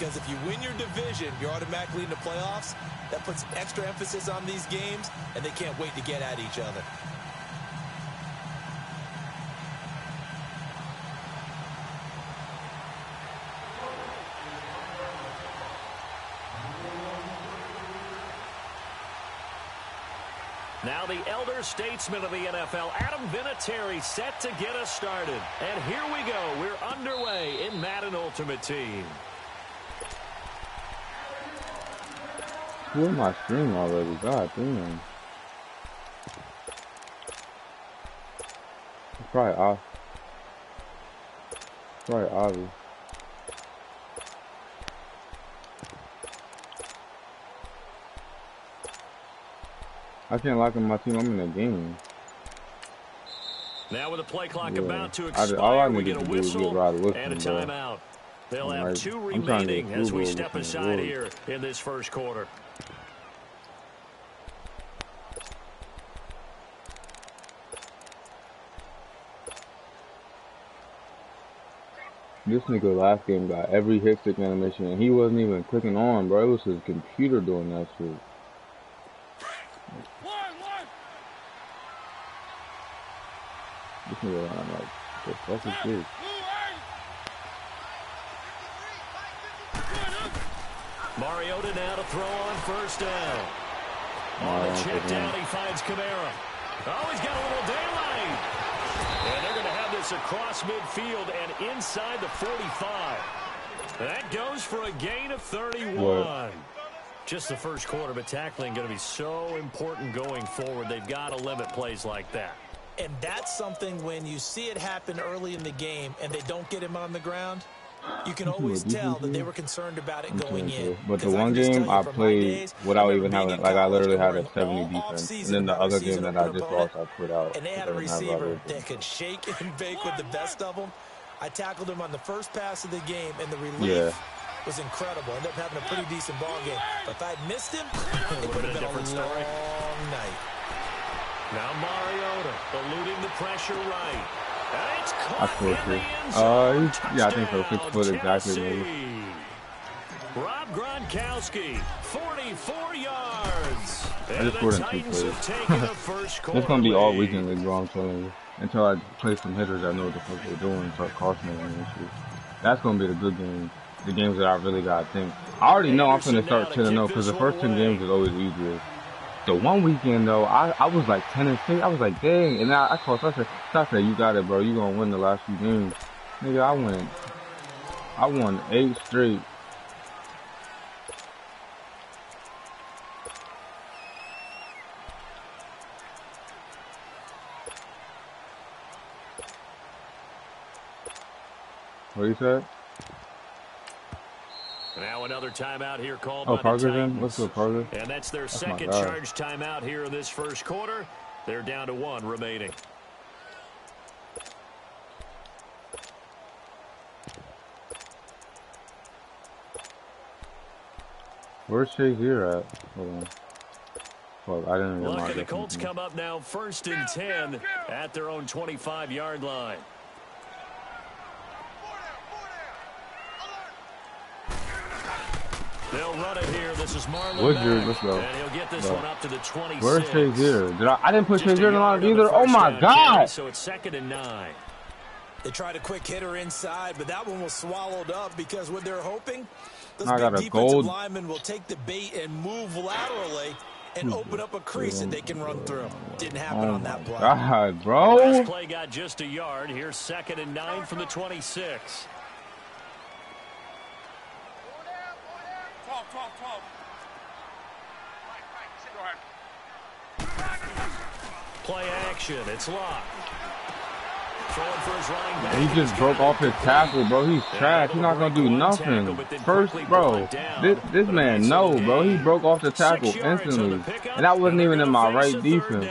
because if you win your division, you're automatically in the playoffs. That puts extra emphasis on these games, and they can't wait to get at each other. Now the elder statesman of the NFL, Adam Vinatieri, set to get us started. And here we go. We're underway in Madden Ultimate Team. Who am I streaming already? God damn. It's probably off. Probably obvious. I can't lock in my team. I'm in a game. Now with the play clock about to expire, we get a whistle and a timeout. They'll have 2 remaining as we step aside here in this first quarter. This nigga last game got every hit stick animation and he wasn't even clicking on, bro. It was his computer doing that shit. This nigga, I'm like, the fuck is this? Mariota now to throw on first down. On the check down, he finds Kamara. Oh, he's got a little daylight. And they're going to have this across midfield and inside the 45. That goes for a gain of 31. What? Just the first quarter, but tackling going to be so important going forward. They've got to limit plays like that. And that's something when you see it happen early in the game and they don't get him on the ground, you can always tell that they were concerned about it going in. But the one game I played without even having, like I literally had a 70 defense. And then the other game that I just lost, I put out. And they had a receiver that could shake and bake with the best of them. I tackled him on the first pass of the game, and the relief was incredible. Ended up having a pretty decent ball game. But if I had missed him, it would have been a long night. Now Mariota eluding the pressure right. It's I scored too. Yeah, I think so. 6 foot exactly, maybe. Rob Gronkowski, 44 yards. I just scored in 2 plays. It's gonna be all weekend league, bro. I'm telling you. Until I play some hitters that know what the fuck they're doing and start costing me and shit. That's gonna be the good games. The games that I really gotta think. I already know I'm finna start 10-0 because the first 10 games is always easier. The one weekend though, I was like 10-6. I was like, dang, and I called. I said, you got it, bro. You gonna win the last few games, nigga. I won 8 straight. What you said? Now another timeout here called by the Titans. In? What's up, Parker? And that's their second charge timeout here in this first quarter. They're down to 1 remaining. Where's Shazier at? Hold on. Well, I didn't Look at the Colts come up now 1st and 10 at their own 25-yard line. They'll run it here. This is Marlon Mack, let's go. And he'll get this one up to the 26. Where's Shazier? I didn't put Shazier on it either. Oh my God! So it's 2nd and 9. They tried a quick hitter inside, but that one was swallowed up because what they're hoping, those I got big a defensive linemen will take the bait and move laterally and open up a crease that they can run through. Didn't happen on that play. God, bro. Last play got just a yard. Here's 2nd and 9 from the 26. Play action. It's locked. Throwing for his running back. He just broke off his tackle, bro. He's trash. He's not gonna do nothing. First, bro, this man, no, bro. He broke off the tackle instantly, and that wasn't even in my right defense.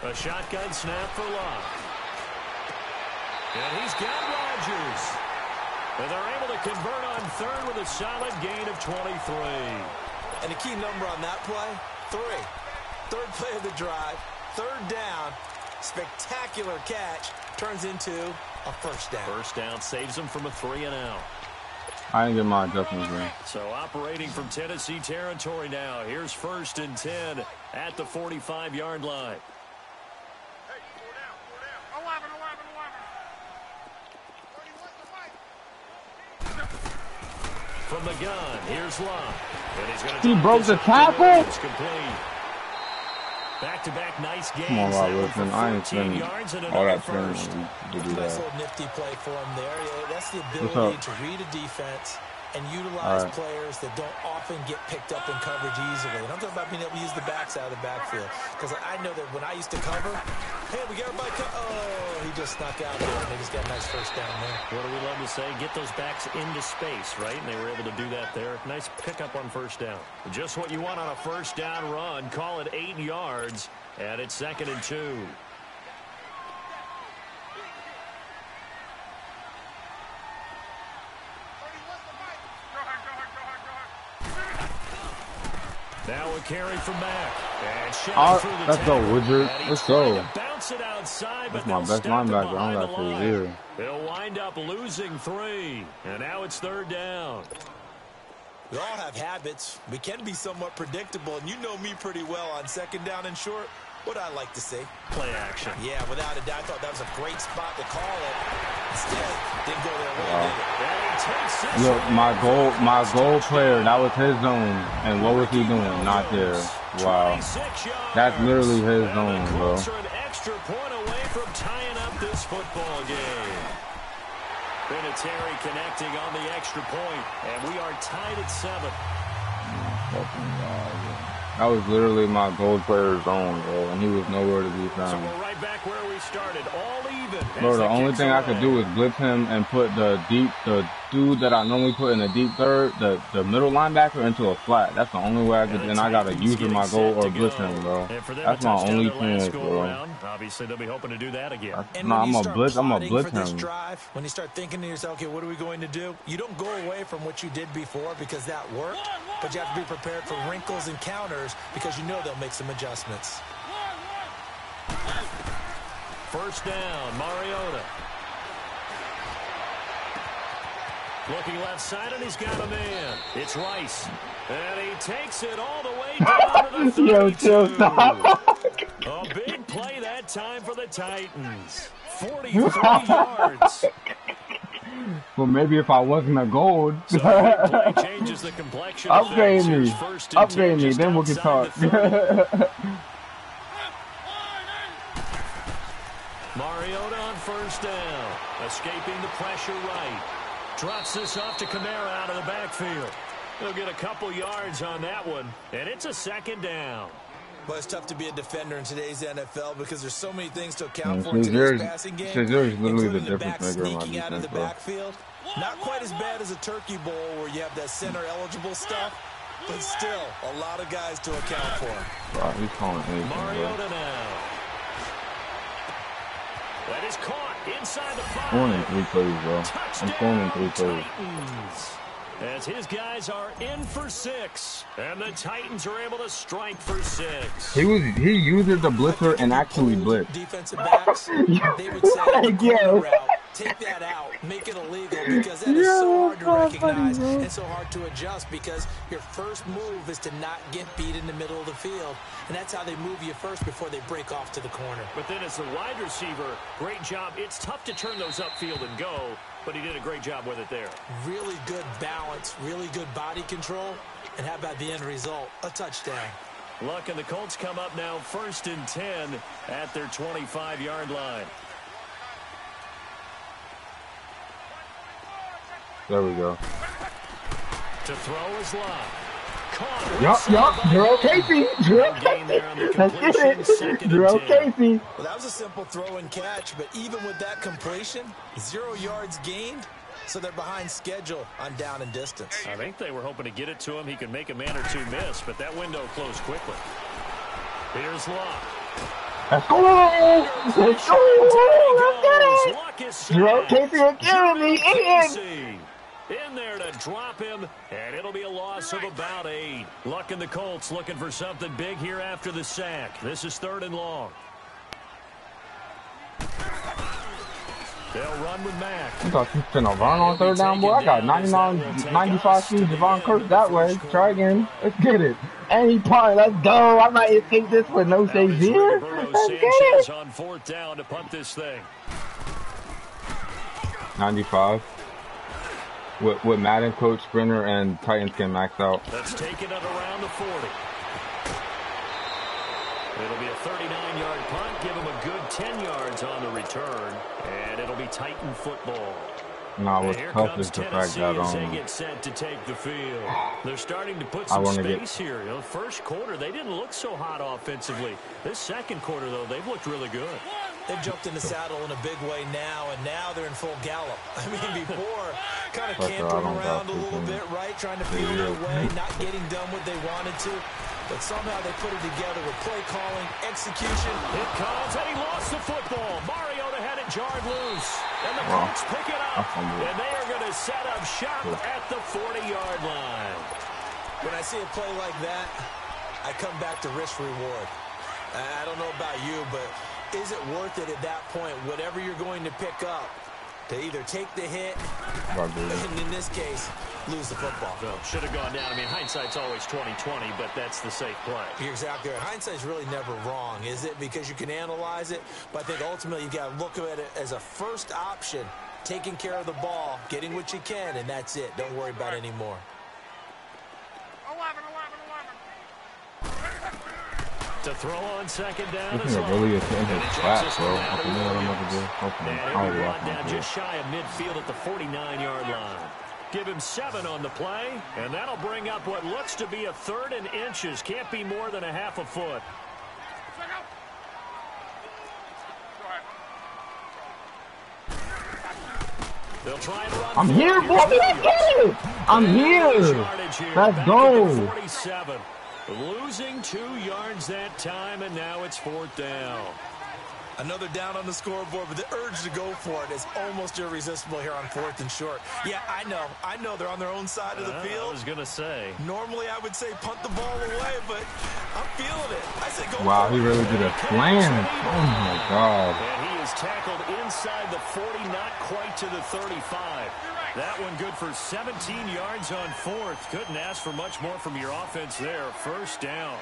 A shotgun snap for Locke. And he's got Rodgers. And they're able to convert on third with a solid gain of 23. And the key number on that play, 3. Third play of the drive, third down, spectacular catch, turns into a first down. First down saves them from a 3-and-out. I didn't get my adjustments in. So operating from Tennessee territory now. Here's 1st and 10 at the 45-yard line. From the gun, here's Locke. And he's going to broke the tackle? It's complete. Back-to-back nice games. Come on, Wilson. I ain't spending yards and all that first. training to do Nice that. little nifty play for him there. Yeah, that's the ability to read a defense and utilize players that don't often get picked up in coverage easily. And I'm talking about being able to use the backs out of the backfield. Because I know that when I used to cover, hey, we got everybody oh, he just snuck out there, and they just got a nice first down there. What do we love to say? Get those backs into space, right? And they were able to do that there. Nice pickup on first down. Just what you want on a first down run. Call it 8 yards, and it's 2nd and 2. Now a carry from Mack. And let's go, Woodard. Let's go. Bounce it outside, That's my best linebacker. I don't got to 0. They'll wind up losing 3. And now it's 3rd down. We all have habits. We can be somewhat predictable, and you know me pretty well on 2nd down and short. What I like to see. Play action. Yeah, without a doubt. I thought that was a great spot to call it. Instead, didn't go their way, did it? Look, my goal player, that was his zone. And what was he doing? Not there. Wow. That's literally his zone, bro. An extra point away from tying up this football game. Vinatieri connecting on the extra point, and we are tied at 7. That was literally my gold player's zone, bro, and he was nowhere to be found. So we're right back where we started, all even. Bro, the only thing I could do is blitz him and put the dude that I normally put in the deep third, the middle linebacker, into a flat. That's the only way I could. Then I gotta use my goal or blitz him, bro. That's my only chance, bro. Obviously, they'll be hoping to do that again. I'm a blitz him. Drive, when you start thinking to yourself, okay, what are we going to do? You don't go away from what you did before because that worked, but you have to be prepared for wrinkles and counters because you know they'll make some adjustments. First down, Mariota. Looking left side, and he's got a man. It's Rice. And he takes it all the way down to the 32. Yo, chill, stop. A big play that time for the Titans. 43 yards. Well, maybe if I wasn't a gold. So play changes the complexion. Upgrade me, then we can talk. Mariota on first down. Escaping the pressure right. Drops this off to Kamara out of the backfield. He'll get a couple yards on that one, and it's a 2nd down. Well, it's tough to be a defender in today's NFL because there's so many things to account for in today's passing game, including the back sneaking out of the backfield. Not quite as bad as a turkey bowl where you have that center-eligible stuff, but still a lot of guys to account for. Wow, he's calling anything, Mariota now. That is caught inside the 5. I'm in 3 plays, bro. I'm going in 3 plays. As his guys are in for 6, and the Titans are able to strike for 6. He uses the blitzer and actually blitz. Defensive backs, they would say, take that out, make it illegal, because that is so hard to recognize and so hard to adjust because your first move is to not get beat in the middle of the field, and that's how they move you first before they break off to the corner. But then as the wide receiver, great job. It's tough to turn those upfield and go, but he did a great job with it there. Really good balance, really good body control, and how about the end result? A touchdown. Luck and the Colts come up now 1st and 10 at their 25-yard line. There we go. To throw is Locke. Yup. Drew Casey. That's it. Drew Casey. Well, that was a simple throw and catch, but even with that completion, 0 yards gained, so they're behind schedule on down and distance. I think they were hoping to get it to him. He could make a man or two miss, but that window closed quickly. Here's Locke. Let's go! Let's go! Let's get it! Jerome Casey will carry me in! In there to drop him, and it'll be a loss of about 8. Luck and the Colts looking for something big here after the sack. This is 3rd and long. They'll run with Mack. You thought you finna run on 3rd down, boy? I got 95 speed Javon Curse that way. Try again. Let's get it. And he punted. Let's go. I might escape this with no saves here. Let's get it. On 4th down to punt this thing. 95. With Madden coach, Sprinter, and Titans can max out. Let's take it at around the 40. It'll be a 39-yard punt. Give him a good 10 yards on the return. And it'll be Titan football. No, what's tough is the fact that they get set to take the field. They're starting to put some space here. You know, first quarter, they didn't look so hot offensively. This second quarter, though, they've looked really good. They've jumped in the saddle in a big way now, and now they're in full gallop. I mean, before, kind of campering around a little bit, right? Trying to feel their way, not getting done what they wanted to. But somehow they put it together with play calling, execution. It comes, and he lost the football. Mariota had it jarred loose. And the Colts pick it up. And they are going to set up shop at the 40-yard line. When I see a play like that, I come back to risk-reward. I don't know about you, but is it worth it at that point, whatever you're going to pick up, to either take the hit, and in this case, lose the football? So, should have gone down. I mean, hindsight's always 20/20, but that's the safe play. You're exactly right. Hindsight's really never wrong, is it? Because you can analyze it, but I think ultimately you got to look at it as a first option, taking care of the ball, getting what you can, and that's it. Don't worry about it anymore. To throw on 2nd down. This is really a flat, bro. And down just shy of midfield at the 49-yard line. Give him 7 on the play, and that'll bring up what looks to be a 3rd and inches. Can't be more than a half a foot. They'll try and run. I'm here, boy. Let's get it. I'm here. Let's go. 47. Losing 2 yards that time, and now it's 4th down. Another down on the scoreboard, but the urge to go for it is almost irresistible here on 4th and short. Yeah, I know they're on their own side of the field. I was going to say. Normally I would say punt the ball away, but I'm feeling it. I said go wow, for he really did a slam. Oh, my God. And he is tackled inside the 40, not quite to the 35. That one good for 17 yards on 4th. Couldn't ask for much more from your offense there. 1st down.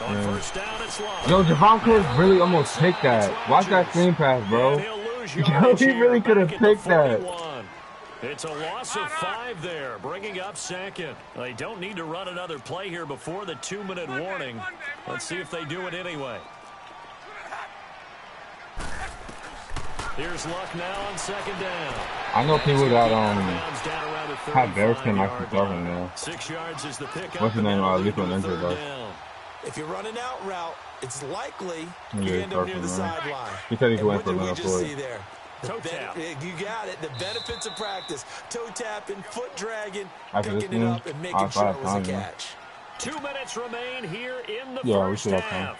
On 1st down, it's long. Yo, Javon could really almost take that. Watch that screen pass, bro. Yo, he really could have picked that. It's a loss of 5 there, bringing up 2nd. They don't need to run another play here before the 2-minute warning. Let's see if they do it anyway. Here's Luck now on 2nd down. I know people that have Bears can actually start him there. 6 yards is the pickup. What's his name? Lethal Ninja, though. If you're running out route, it's likely you end up near the sideline. He said he went for what did we just see Floyd. there? Toe tap. You got it. The benefits of practice. Toe tapping, foot dragging, After picking it up, and making sure it was a catch. 2 minutes remain here in the Yeah, first half.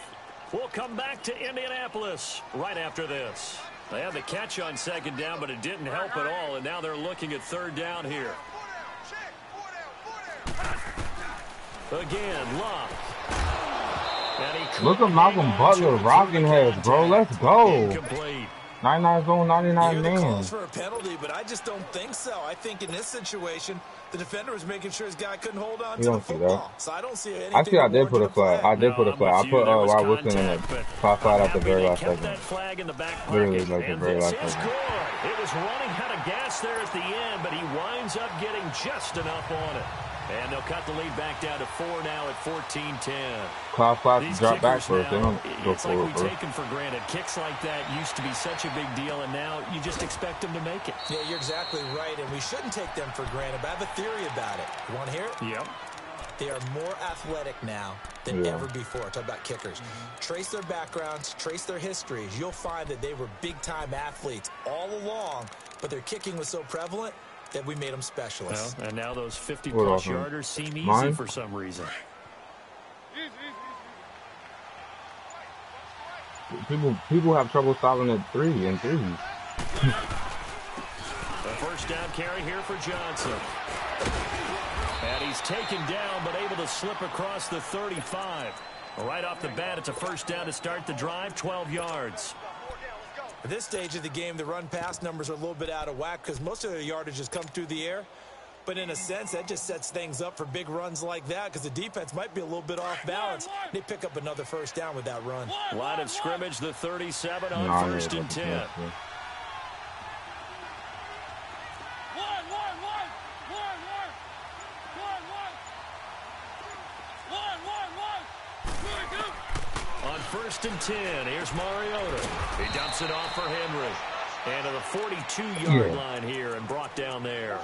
We'll come back to Indianapolis right after this. They had the catch on 2nd down, but it didn't help at all, and now they're looking at 3rd down here. Again, Luck. Look at Malcolm Butler rocking heads, bro. Let's go. 99 zone, 99 man. Calls for a penalty, but I just don't think so. I think in this situation, the defender was making sure his guy couldn't hold on to the football. So I don't see anything. Actually, I did put a flag. I put Rod Wilson in a top flag at the very last second. Literally, like the very last second. It was running out of gas there at the end, but he winds up getting just enough on it. And they'll cut the lead back down to 4 now at 14-10. Cloud flash drop back first. They don't go forward first. It's like we take them for granted. Kicks like that used to be such a big deal, and now you just expect them to make it. Yeah, you're exactly right, and we shouldn't take them for granted. But I have a theory about it. You want to hear it? Yep. They are more athletic now than ever before. Talk about kickers. Trace their backgrounds, trace their histories. You'll find that they were big-time athletes all along, but their kicking was so prevalent that we made them specialists. Well, and now those 50-plus yarders seem easy for some reason. People have trouble stopping at 3 and 3. The first down carry here for Johnson. And he's taken down, but able to slip across the 35. Right off the bat, it's a first down to start the drive, 12 yards. At this stage of the game, the run-pass numbers are a little bit out of whack because most of their yardage has come through the air. But in a sense, that just sets things up for big runs like that because the defense might be a little bit off balance. They pick up another first down with that run. Line of scrimmage, the 37 on first and 10. On first and 10, here's Mariota. He dumps it off for Henry. And to the 42-yard line here and brought down there.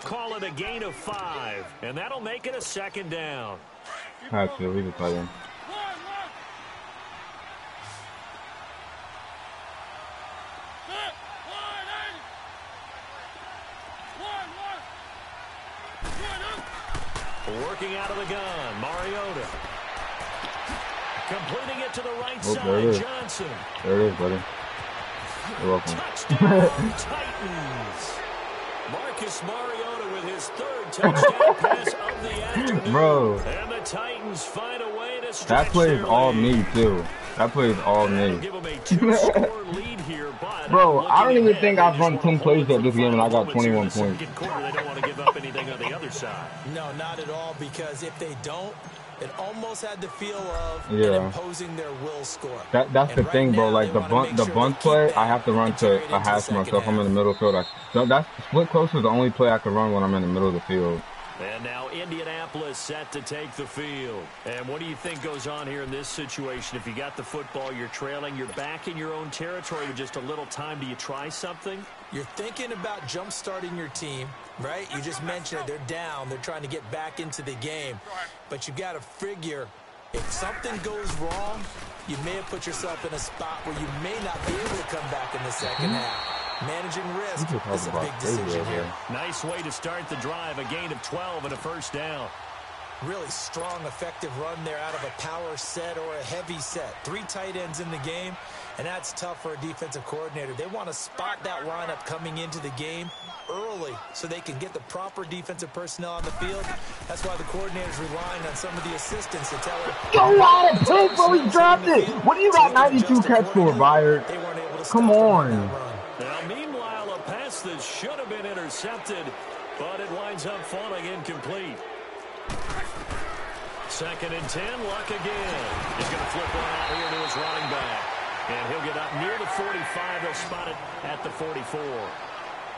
Call it a gain of 5, and that'll make it a second down. Actually, leave it by them. Working out of the gun, Mariota. Completing it to the right side, Johnson. There it is, buddy. You're welcome. Touchdown, Titans. Marcus Mariota with his third touchdown pass of the afternoon. Bro. And the Titans find a way to stretch that play is their all lead. me, too. That play is all me. Give them a 2-score lead here, but bro, I don't even think I've run 10 plays at this game and I got 21 points. Quarter, they don't want to give up anything on the other side. No, not at all, because if they don't, it almost had the feel of imposing their will score. That's the thing, bro. Like the bunt play, I have to run to a hash myself. I'm in the middle field. That's split closer is the only play I can run when I'm in the middle of the field. And now Indianapolis set to take the field. And what do you think goes on here in this situation? If you got the football, you're trailing, you're back in your own territory with just a little time. Do you try something? You're thinking about jump-starting your team, right? You just mentioned it. They're down. They're trying to get back into the game. But you got to figure, if something goes wrong, you may have put yourself in a spot where you may not be able to come back in the second half. Managing risk is a big decision here. Nice way to start the drive. A gain of 12 and a first down. Really strong, effective run there out of a power set or a heavy set. 3 tight ends in the game, and that's tough for a defensive coordinator. They want to spot that lineup coming into the game early so they can get the proper defensive personnel on the field. That's why the coordinator's relying on some of the assistants to tell her. Go out and pick, bro. He dropped it. What do you got 92 catch for, Byard? Come on. Now, meanwhile, a pass that should have been intercepted, but it winds up falling incomplete. Second and 10, Luck again. He's going to flip one out here to his running back. And he'll get up near the 45. They'll spot it at the 44.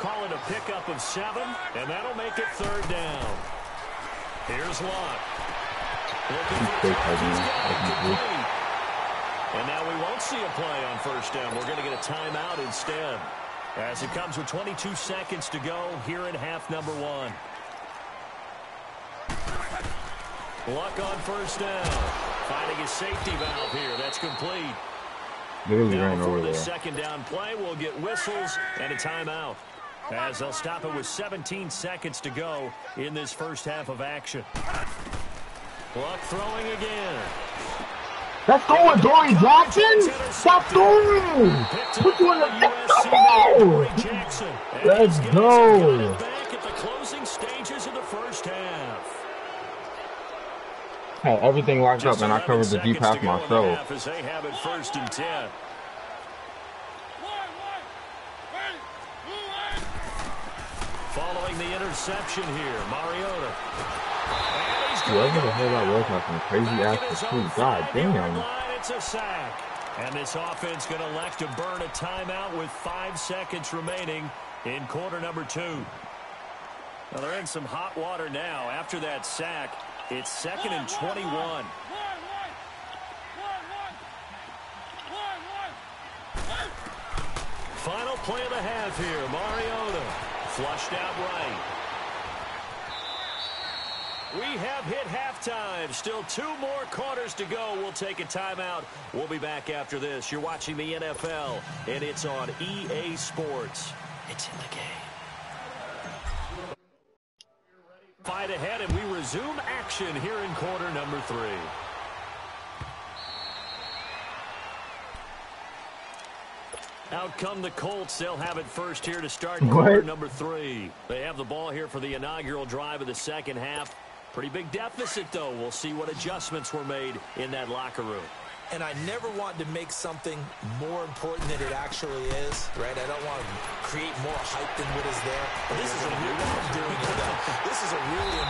Call it a pickup of 7, and that'll make it third down. Here's Luck. And now we won't see a play on first down. We're going to get a timeout instead. As it comes with 22 seconds to go here in half number 1. Luck on first down. Finding a safety valve here. That's complete. Now for the second down play, we'll get whistles and a timeout. As they'll stop it with 17 seconds to go in this first half of action. Luck throwing again. Let's go with Dory Jackson. Stop throwing. Put you in the Let's go. Back at the closing stages of the first half. I had everything locked up, and I covered the deep half myself. As they have it first and 10. Following the interception here, Mariota. Whoever the hell that was had some crazy ass pursuit. God damn. It's a sack. And this offense going to elect to burn a timeout with 5 seconds remaining in quarter number 2. Well, they're in some hot water now. After that sack, it's 2nd and 21. Final play of the half here. Mariota flushed out right. We have hit halftime. Still 2 more quarters to go. We'll take a timeout. We'll be back after this. You're watching the NFL, and it's on EA Sports. It's in the game. Fight ahead, and we resume action here in quarter number 3. Out come the Colts. They'll have it first here to start quarter number 3. They have the ball here for the inaugural drive of the second half. Pretty big deficit, though. We'll see what adjustments were made in that locker room. And I never want to make something more important than it actually is, right? I don't want to create more hype than what is there. But this is a really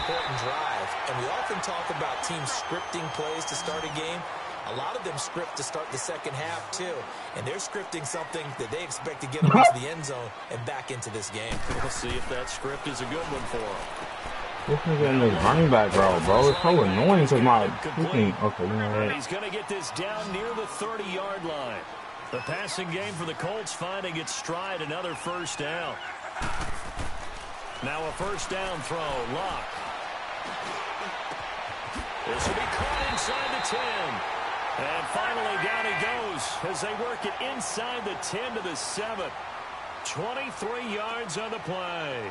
important drive. And we often talk about teams scripting plays to start a game. A lot of them script to start the second half, too. And they're scripting something that they expect to get them into the end zone and back into this game. We'll see if that script is a good one for them. This nigga in this running back route, bro. It's so annoying because my freaking... Okay, you know what? He's going to get this down near the 30-yard line. The passing game for the Colts finding its stride. Another first down. Now a first down throw. Lock. This will be caught inside the 10. And finally down he goes as they work it inside the 10 to the 7. 23 yards on the play.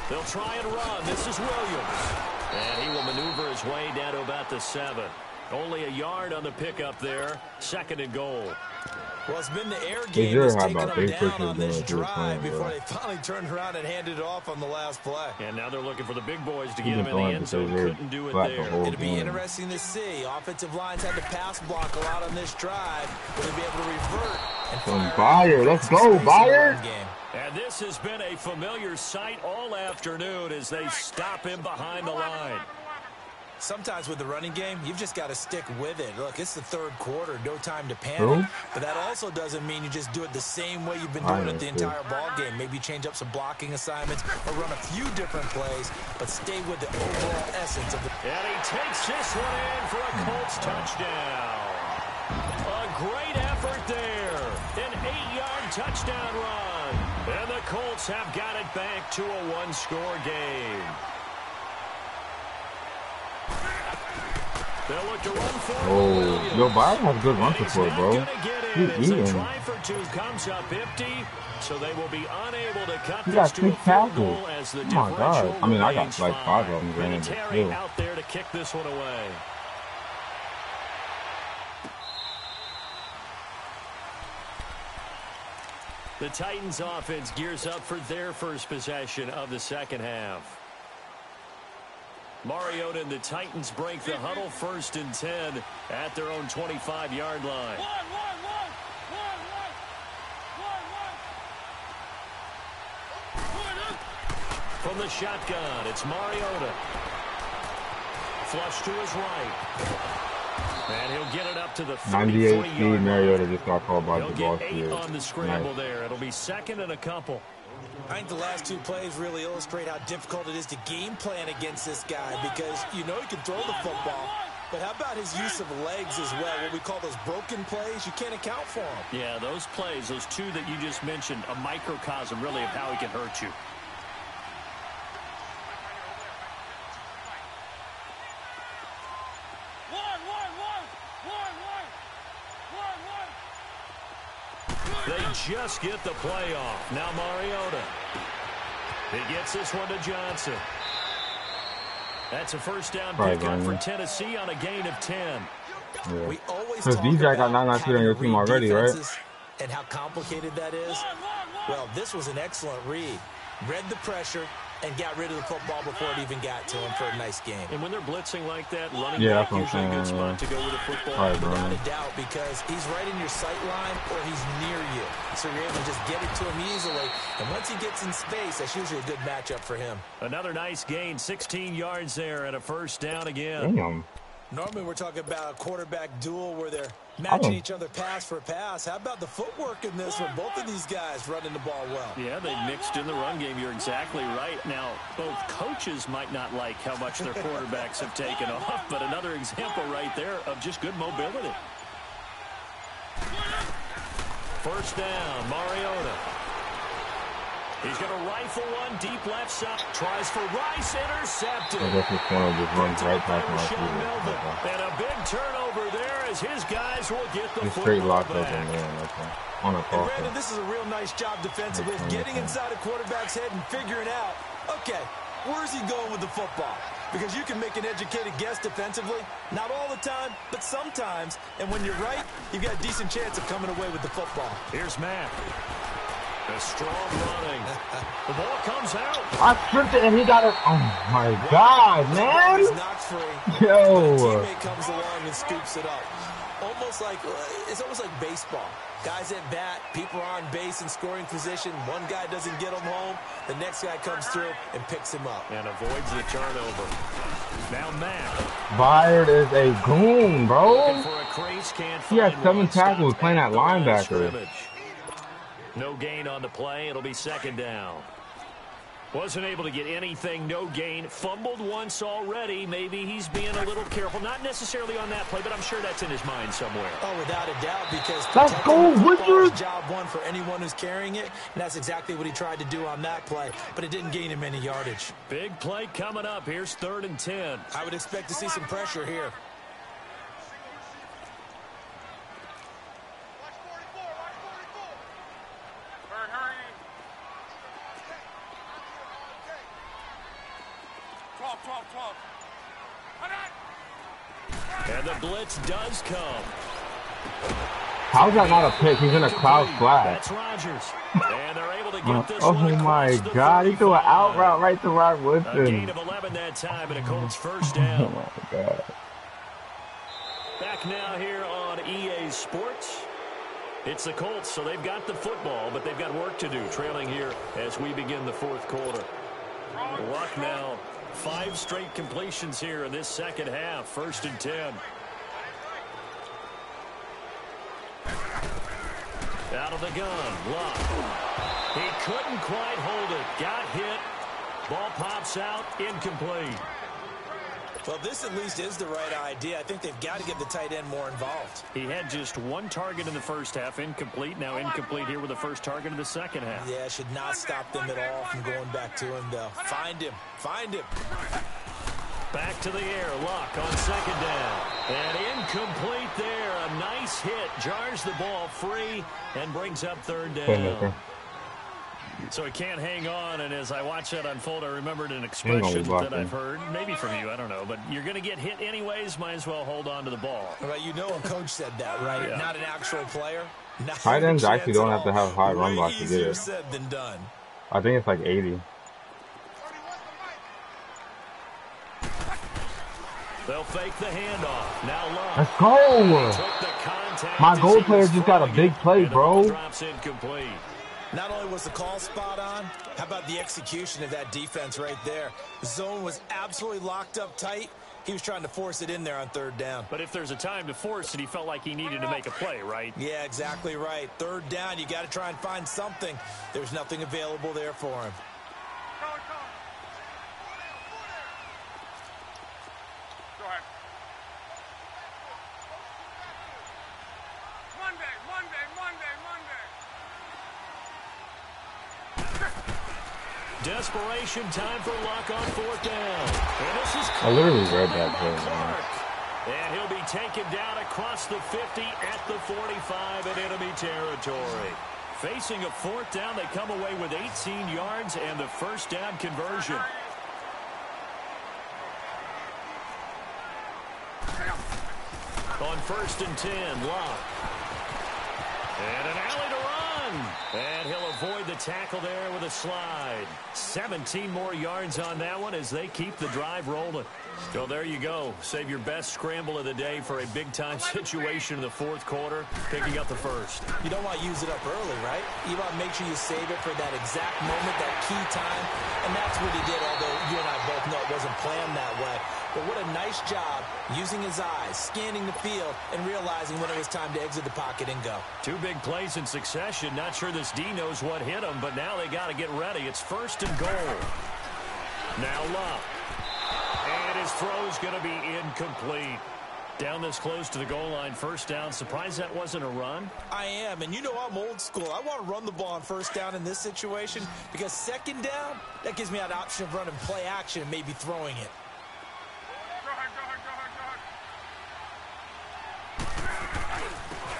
They'll try and run. This is Williams. And he will maneuver his way down to about the 7. Only a yard on the pickup there. 2nd and goal. Well, it's been the air game that's taken them down on this drive before they finally turned around and handed it off on the last play. And now they're looking for the big boys to get him in the end zone. Couldn't do it there. It'll be interesting to see. Offensive lines had to pass block a lot on this drive. Will they be able to revert and fire? Let's go, Bayer! And this has been a familiar sight all afternoon as they stop him behind the line. Sometimes with the running game, you've just got to stick with it. Look, it's the third quarter, no time to panic. But that also doesn't mean you just do it the same way you've been doing it the entire ball game. Maybe change up some blocking assignments or run a few different plays, but stay with the overall essence of the... And he takes this one in for a Colts touchdown. A great effort there. An 8-yard touchdown run. And the Colts have got it back to a one-score game. They'll look to run for Joe Biden has a good run support, bro. He's eating. Try for 2 comes up empty, so they will be unable to cut this to a field goal as the differential. Oh my God! I mean, I got like 5 of them. Terry out there to kick this one away. The Titans offense gears up for their first possession of the second half. Mariota and the Titans break the huddle 1st and 10 at their own 25-yard line. From the shotgun, it's Mariota. Flush to his right. And he'll get it up to the 98 speed. Mariota just got called by the ball. 8 on the scramble there. It'll be 2nd and a couple. I think the last 2 plays really illustrate how difficult it is to game plan against this guy because you know he can throw the football, but how about his use of legs as well? What we call those broken plays, you can't account for them. Yeah, those plays, those 2 that you just mentioned, a microcosm really of how he can hurt you. They just get the play off. Now Mariota. He gets this one to Johnson. That's a first down pickup for Tennessee on a gain of 10. Yeah. We always talk DJ got 992 on your team already, right? And how complicated that is. Well, this was an excellent read. Read the pressure and got rid of the football before it even got to him for a nice game. And when they're blitzing like that, running back usually a good spot to go with the football. Without a doubt, because he's right in your sight line or he's near you. So you're able to just get it to him easily. And once he gets in space, that's usually a good matchup for him. Another nice gain, 16 yards there and a first down again. Damn. Normally we're talking about a quarterback duel where they're matching each other pass for pass. How about the footwork in this with both of these guys running the ball well? Yeah, they mixed in the run game. You're exactly right. Now, both coaches might not like how much their quarterbacks have taken off, but another example right there of just good mobility. First down, Mariota. He's going to rifle one deep left side. Tries for Rice, intercepted. I guess this corner just runs right past my feet. And a big turnover there as his guys will get the football straight locked back. up in there. On a call. Brandon, this is a real nice job defensively of getting inside a quarterback's head and figuring out, okay, where's he going with the football? because you can make an educated guess defensively. Not all the time, but sometimes. And when you're right, you've got a decent chance of coming away with the football. Here's Matt. A strong running. The ball comes out. I tripped it and he got it. Oh my God, man! He's knocked free. Yo. A teammate comes along and scoops it up. It's almost like baseball. Guys at bat, people are on base in scoring position. One guy doesn't get him home. The next guy comes through and picks him up. And avoids the turnover. Now Matt. Byard is a goon, bro. Looking for a crease, can't He had find 7 one. tackles Stop playing at that the line of linebacker. scrimmage. No gain on the play. It'll be second down. Wasn't able to get anything, no gain. Fumbled once already. Maybe he's being a little careful. Not necessarily on that play, but I'm sure that's in his mind somewhere. Oh, without a doubt, because let's go, Wizards! Is job one for anyone who's carrying it, and that's exactly what he tried to do on that play, but it didn't gain him any yardage. Big play coming up. Here's 3rd and 10. I would expect to see some pressure here. And the blitz does come. How's that not a pick? He's in a cloud flat. That's Rodgers. And they're able to get this Oh one my across the God, he threw an 35. out route right to Rod A Woodson. gain of 11 that time, and a Colts first Oh down. my God. Back now here on EA Sports. It's the Colts, so they've got the football, but they've got work to do, trailing here as we begin the 4th quarter. Luck now, 5 straight completions here in this second half. 1st and 10. Out of the gun, Luck. He couldn't quite hold it. Got hit. Ball pops out, incomplete. Well, this at least is the right idea. I think they've got to get the tight end more involved. He had just 1 target in the first half, incomplete. Now incomplete here with the first target of the second half. Yeah, should not stop them at all from going back to him, though. Find him. Find him. Back to the air. Luck on 2nd down. And incomplete there. A nice hit. Jars the ball free and brings up 3rd down. So he can't hang on, and as I watch that unfold, I remembered an expression that I've heard, maybe from you, I don't know, but you're going to get hit anyways, might as well hold on to the ball. Well, you know a coach said that, right? Yeah. Not an actual player. Tight ends actually don't have to have high run block to get Easier it. said than done. I think it's like 80. They'll fake the handoff. Now Luck. Let's go! Took the contact. My goal player just got a big play, bro. Drops incomplete. Not only was the call spot on, how about the execution of that defense right there? The zone was absolutely locked up tight. He was trying to force it in there on 3rd down. But if there's a time to force it, he felt like he needed to make a play, right? Yeah, exactly right. 3rd down, you got to try and find something. There's nothing available there for him. Desperation time for Luck on 4th down. And this is I literally read that play, man. And he'll be taken down across the 50 at the 45 in enemy territory. Facing a 4th down, they come away with 18 yards and the first down conversion. On 1st and 10, Luck. And an alley to run. And he'll avoid the tackle there with a slide. 17 more yards on that one as they keep the drive rolling. So there you go. Save your best scramble of the day for a big-time situation in the 4th quarter, picking up the first. You don't want to use it up early, right? You want to make sure you save it for that exact moment, that key time. And that's what he did, although you and I both know it wasn't planned that way. But what a nice job using his eyes, scanning the field, and realizing when it was time to exit the pocket and go. 2 big plays in succession. Not sure this D knows what hit him, but now they got to get ready. It's 1st and goal. Now Luck. And his throw's going to be incomplete. Down this close to the goal line, 1st down. Surprised that wasn't a run? I am, and you know I'm old school. I want to run the ball on 1st down in this situation because 2nd down, that gives me an option of running play action and maybe throwing it.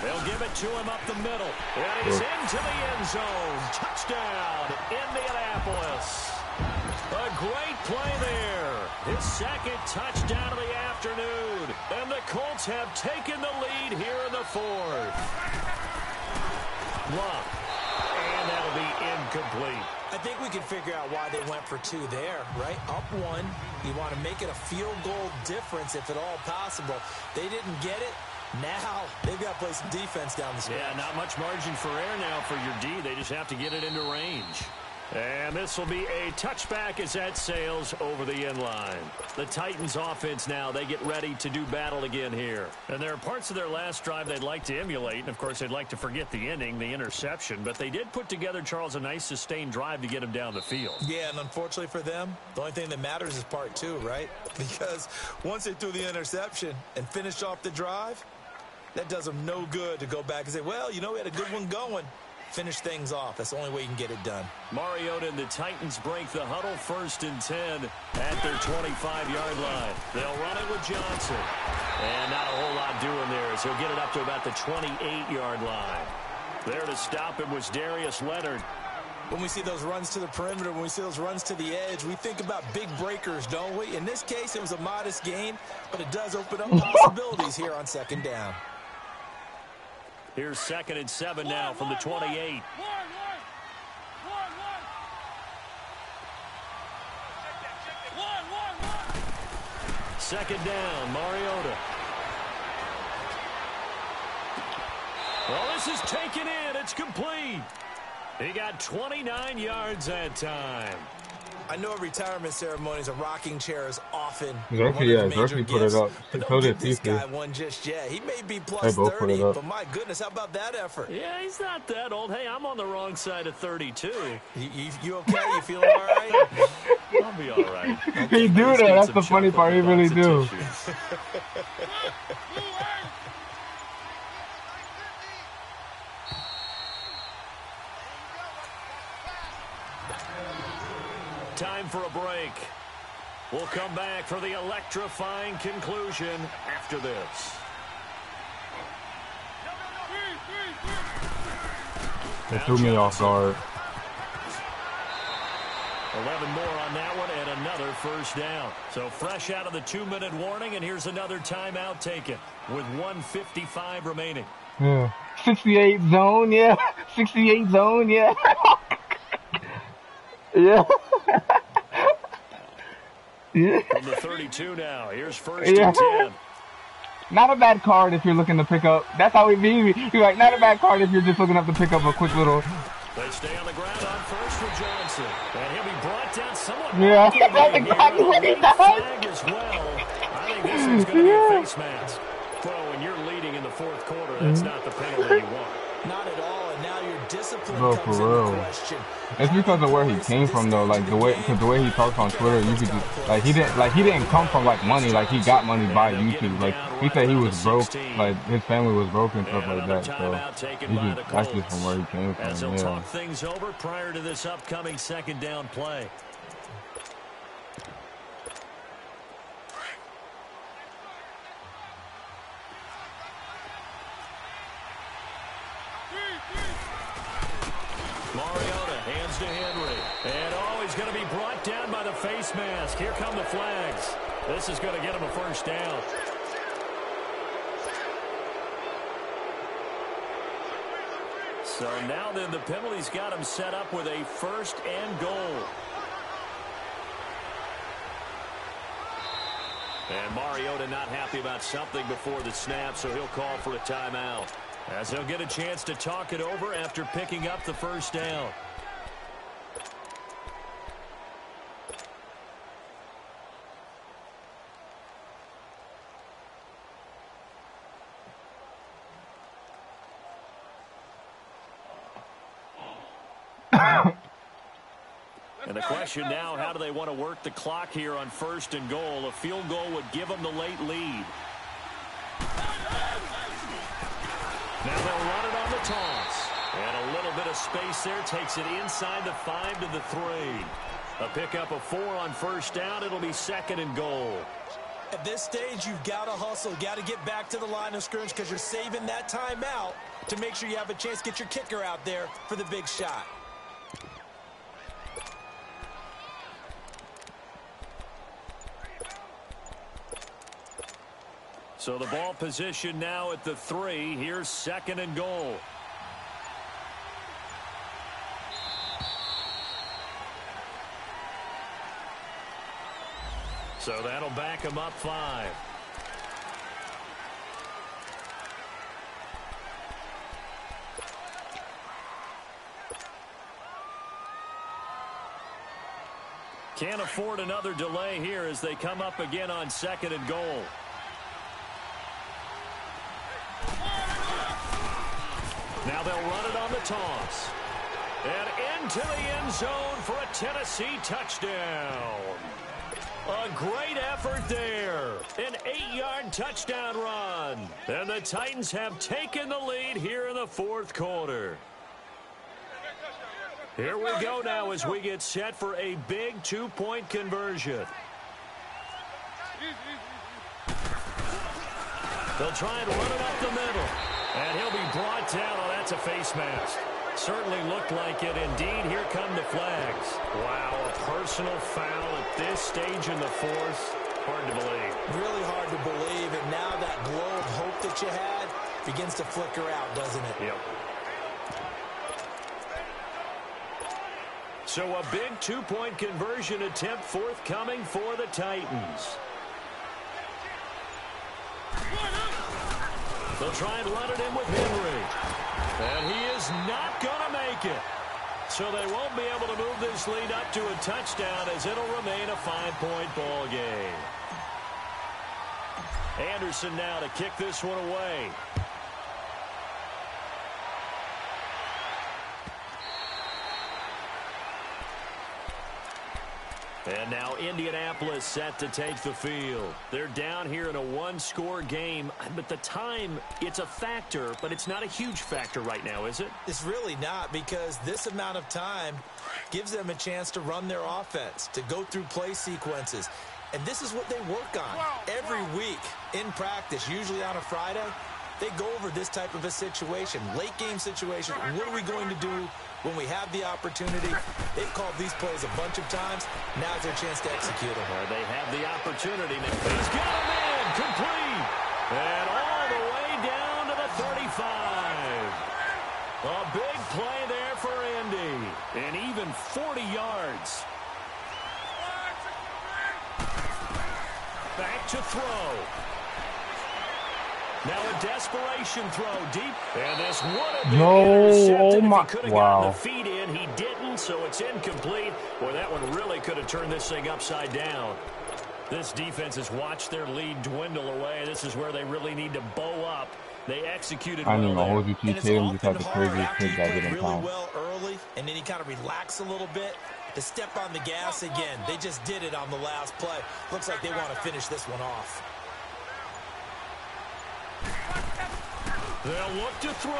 They'll give it to him up the middle. And he's into the end zone. Touchdown, Indianapolis. A great play there. His second touchdown of the afternoon. And the Colts have taken the lead here in the fourth. Love. And that'll be incomplete. I think we can figure out why they went for 2 there, right? Up 1. You want to make it a field goal difference if at all possible. They didn't get it. Now they've got to play some defense down the stretch. Yeah, not much margin for error now for your D. They just have to get it into range. And this will be a touchback as that sails over the end line. The Titans offense now, they get ready to do battle again here. And there are parts of their last drive they'd like to emulate. And, of course, they'd like to forget the ending, the interception. But they did put together, Charles, a nice sustained drive to get them down the field. Yeah, and unfortunately for them, the only thing that matters is part 2, right? Because once they threw the interception and finished off the drive, that does them no good to go back and say, well, you know, we had a good one going. Finish things off. That's the only way you can get it done. Mariota and the Titans break the huddle 1st and 10 at their 25-yard line. They'll run it with Johnson. And not a whole lot doing there as he'll get it up to about the 28-yard line. There to stop him was Darius Leonard. When we see those runs to the perimeter, when we see those runs to the edge, we think about big breakers, don't we? In this case, it was a modest gain, but it does open up possibilities here on 2nd down. Here's 2nd and 7 now from the 28. Second down, Mariota. Well, this is taken in. It's complete. He got 29 yards that time. I know retirement ceremonies, a rocking chair is often Zerky put it up. Don't give this guy one just yet. He may be plus 30, but my goodness, how about that effort? Yeah, he's not that old. Hey, I'm on the wrong side of 32. You okay? You feeling all right? I'll be all right. He do that. That's the funny part. He really do. Time for a break. We'll come back for the electrifying conclusion after this. They threw me off guard. 11 more on that one and another 1st down. So fresh out of the 2-minute warning, and here's another timeout taken with 1:55 remaining. Yeah. 68 zone, yeah. 68 zone, yeah. Yeah. Yeah. From the 32 now, here's 1st and 10. Not a bad card if you're looking to pick up. That's how he be. He's like, not a bad card if you're just looking up to pick up a quick little. They stay on the ground on 1st for Johnson. And he'll be brought down somewhat. Yeah, that's exactly what he does. Flag as well. I think this one's going to be a face mask. Well, when you're leading in the 4th quarter, that's not the penalty you want. Not at all, and now your discipline comes into question. It's because of where he came from, though. Like the way he talks on Twitter, you could just, he didn't come from like money. Like he got money by YouTube. Like he said he was broke. Like his family was broke and stuff like that. So that's just from where he came from. As they'll talk things over prior to this upcoming 2nd down play. Mariota hands to Henry. And he's going to be brought down by the face mask. Here come the flags. This is going to get him a 1st down. So now then the penalty's got him set up with a 1st and goal. And Mariota not happy about something before the snap, so he'll call for a timeout. As he'll get a chance to talk it over after picking up the 1st down. And the question now, how do they want to work the clock here on 1st and goal? A field goal would give them the late lead. Now they'll run it on the toss. And a little bit of space there takes it inside the 5 to the 3. A pickup of 4 on 1st down. It'll be 2nd and goal. At this stage, you've got to hustle. Got to get back to the line of scrimmage because you're saving that timeout to make sure you have a chance to get your kicker out there for the big shot. So the ball position now at the 3. Here's 2nd and goal. So that'll back him up 5. Can't afford another delay here as they come up again on 2nd and goal. Now they'll run it on the toss. And into the end zone for a Tennessee touchdown. A great effort there. An 8-yard touchdown run. And the Titans have taken the lead here in the 4th quarter. Here we go now as we get set for a big 2-point conversion. They'll try and run it up the middle. And he'll be brought down. Oh, that's a face mask. Certainly looked like it. Indeed, here come the flags. Wow, a personal foul at this stage in the 4th. Hard to believe. Really hard to believe. And now that glow of hope that you had begins to flicker out, doesn't it? Yep. So a big 2-point conversion attempt forthcoming for the Titans. They'll try and run it in with Henry. And he is not going to make it. So they won't be able to move this lead up to a touchdown as it'll remain a 5-point ball game. Anderson now to kick this one away. And now Indianapolis set to take the field. They're down here in a 1-score game, but the time, it's a factor, but it's not a huge factor right now, is it? It's really not, because this amount of time gives them a chance to run their offense, to go through play sequences. And this is what they work on every week in practice, usually on a Friday. They go over this type of a situation, late game situation. What are we going to do when we have the opportunity? They've called these plays a bunch of times. Now's their chance to execute them. They have the opportunity. He's got him in, complete. And all the way down to the 35. A big play there for Indy. And even 40 yards. Back to throw. Now a desperation throw deep. And this would have been intercepted if he could have gotten the feet in. He didn't, so it's incomplete. Boy, that one really could have turned this thing upside down. This defense has watched their lead dwindle away. This is where they really need to bow up. They executed well there. Hold you to Tatum just had the craziest pick that didn't count. Really well early, and then he kind of relaxed a little bit to step on the gas again. They just did it on the last play. Looks like they want to finish this one off. They'll look to throw.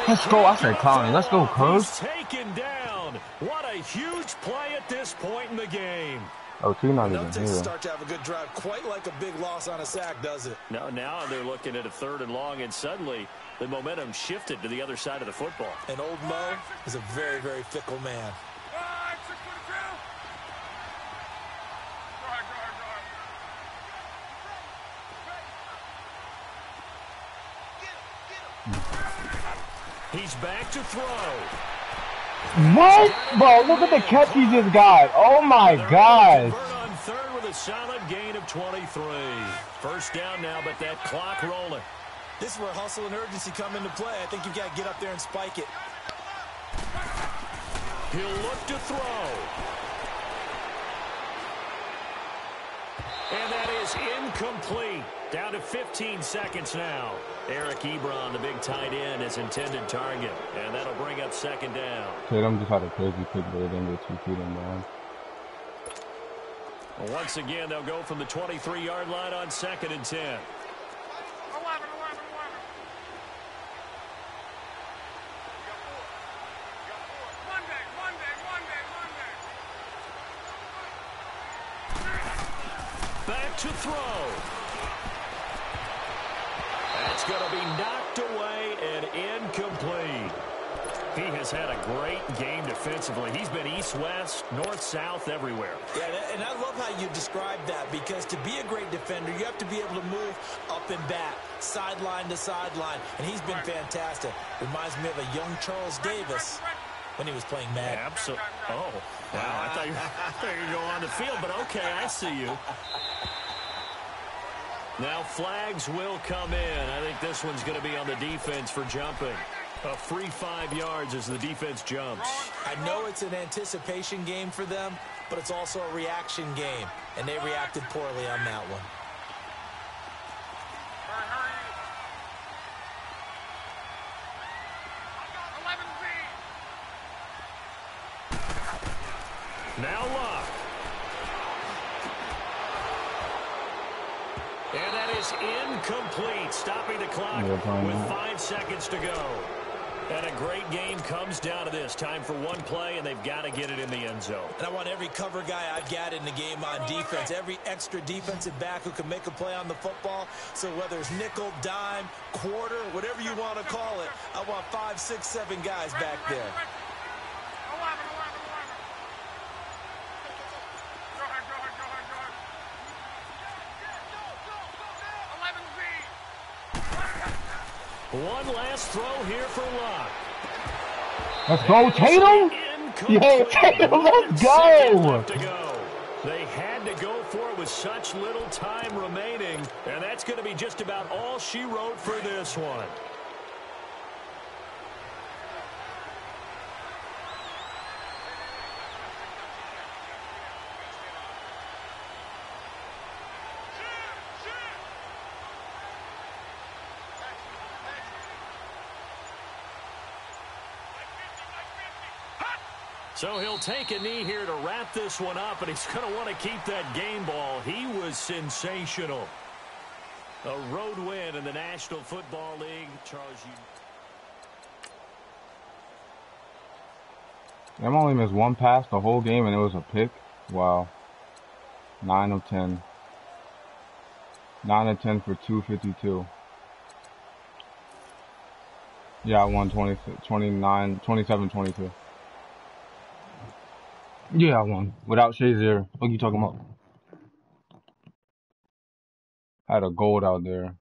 Let's go. I said clowning. Let's go, Cuz. Taken down. What a huge play at this point in the game. Oh, two not even here. Start to have a good drive. Quite like a big loss on a sack, does it? No, now they're looking at a 3rd and long, and suddenly the momentum shifted to the other side of the football. And old Mo is a very, very fickle man. He's back to throw. What? Bro, look at the catch he just got. Oh, my gosh. On 3rd with a solid gain of 23. First down now, but that clock rolling. This is where hustle and urgency come into play. I think you've got to get up there and spike it. He'll look to throw. And that is incomplete. Down to 15 seconds now. Eric Ebron, the big tight end, is intended target. And that'll bring up 2nd down. Tatum just had a crazy pick, but it didn't get 2 feet in down. Once again, they'll go from the 23-yard line on 2nd and 10. Back to throw. That's going to be knocked away and incomplete. He has has had a great game defensively. He's been east-west, north-south, everywhere. Yeah, and I love how you described that, because to be a great defender, you have to be able to move up and back, sideline to sideline, and he's been fantastic. Reminds me of a young Charles Davis when he was playing Madden. Absolutely. Oh, wow. I thought you were going to go on the field, but okay, I see you. Now flags will come in. I think this one's going to be on the defense for jumping. A free 5 yards as the defense jumps. I know it's an anticipation game for them, but it's also a reaction game, and they reacted poorly on that one. Now Luck. And that is incomplete, stopping the clock with 5 seconds to go. And a great game comes down to this. Time for one play, and they've got to get it in the end zone. And I want every cover guy I've got in the game on defense, every extra defensive back who can make a play on the football. So whether it's nickel, dime, quarter, whatever you want to call it, I want 5, 6, 7 guys back there. One last throw here for Luck. Let's go, Tatum! Yo, Tatum, let's go! They had to go for it with such little time remaining, and that's going to be just about all she wrote for this one. So he'll take a knee here to wrap this one up, and he's going to want to keep that game ball. He was sensational. A road win in the National Football League. Charles, Them only missed one pass the whole game, and it was a pick. Wow. 9 of 10. 9 of 10 for 252. Yeah, I won 27-22. Yeah, I won. Without Shazier. What are you talking about? Had a gold out there.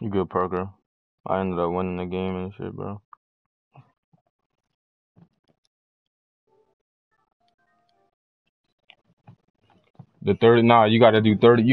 You good, Parker? I ended up winning the game and shit, bro. The 30, nah, you gotta do 30.